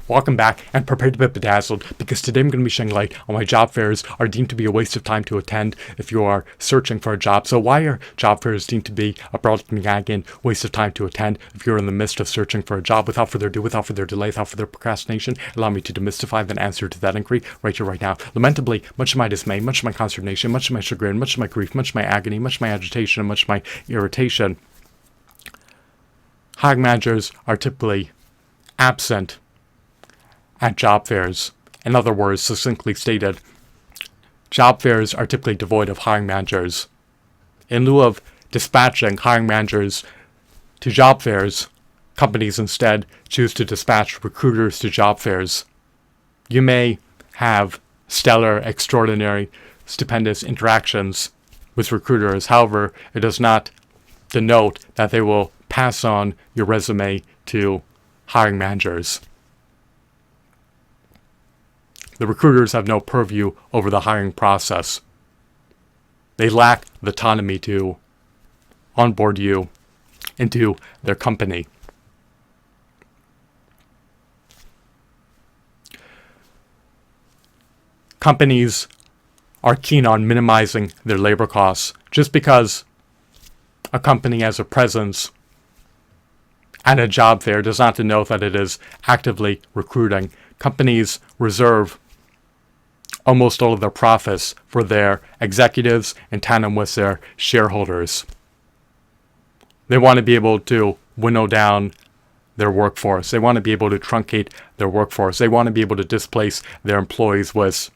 Welcome back and prepare to be bedazzled, because today I'm going to be shedding light on why job fairs are deemed to be a waste of time to attend if you are searching for a job. So why are job fairs deemed to be a broad again waste of time to attend if you're in the midst of searching for a job? Without further ado, without further delay, without further procrastination, allow me to demystify the answer to that inquiry right here, right now. Lamentably, much of my dismay, much of my consternation, much of my chagrin, much of my grief, much of my agony, much of my agitation, and much of my irritation, hiring managers are typically absent at job fairs. In other words, succinctly stated, job fairs are typically devoid of hiring managers. In lieu of dispatching hiring managers to job fairs, companies instead choose to dispatch recruiters to job fairs. You may have stellar, extraordinary, stupendous interactions with recruiters. However, it does not denote that they will pass on your resume to hiring managers. The recruiters have no purview over the hiring process. They lack the autonomy to onboard you into their company. Companies are keen on minimizing their labor costs. Just because a company has a presence at a job fair does not denote that it is actively recruiting. Companies reserve almost all of their profits for their executives in tandem with their shareholders. They want to be able to winnow down their workforce. They want to be able to truncate their workforce. They want to be able to displace their employees with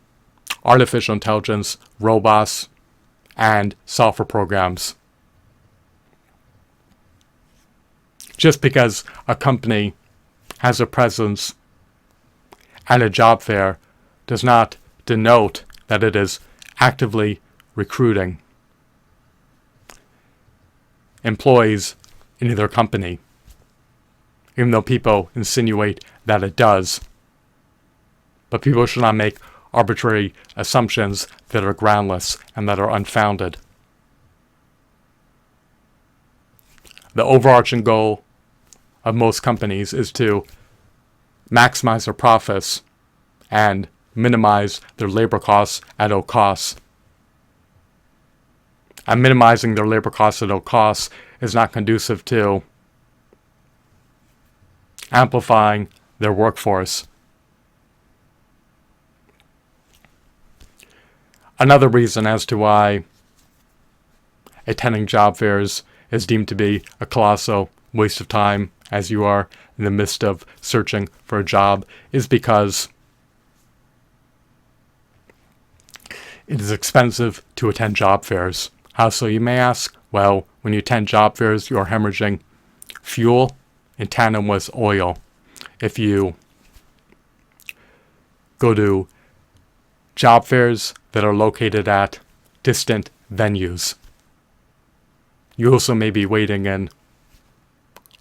artificial intelligence, robots, and software programs. Just because a company has a presence at a job fair does not denote that it is actively recruiting employees into their company, even though people insinuate that it does. But people should not make arbitrary assumptions that are groundless and that are unfounded. The overarching goal of most companies is to maximize their profits and minimize their labor costs at all costs. And minimizing their labor costs at all costs is not conducive to amplifying their workforce. Another reason as to why attending job fairs is deemed to be a colossal waste of time as you are in the midst of searching for a job is because it is expensive to attend job fairs. How so, you may ask? Well, when you attend job fairs, you are hemorrhaging fuel in tandem with oil. If you go to job fairs that are located at distant venues, you also may be waiting in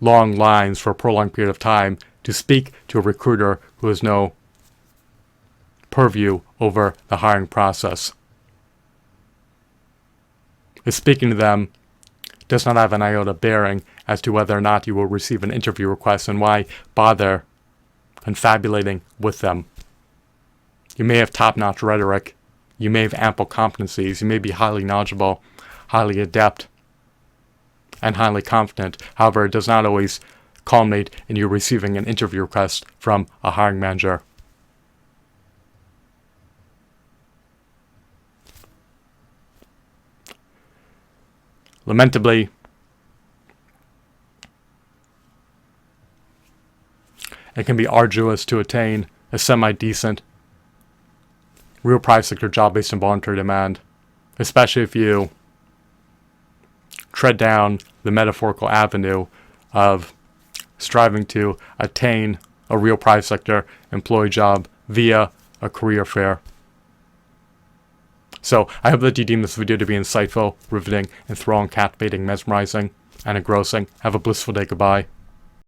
long lines for a prolonged period of time to speak to a recruiter who has no purview over the hiring process. If speaking to them does not have an iota bearing as to whether or not you will receive an interview request, and why bother confabulating with them? You may have top-notch rhetoric, you may have ample competencies, you may be highly knowledgeable, highly adept, and highly confident. However, it does not always culminate in you receiving an interview request from a hiring manager. Lamentably, it can be arduous to attain a semi-decent real private sector job based on voluntary demand, especially if you tread down the metaphorical avenue of striving to attain a real private sector employee job via a career fair. So, I hope that you deem this video to be insightful, riveting, enthralling, captivating, mesmerizing, and engrossing. Have a blissful day. Goodbye.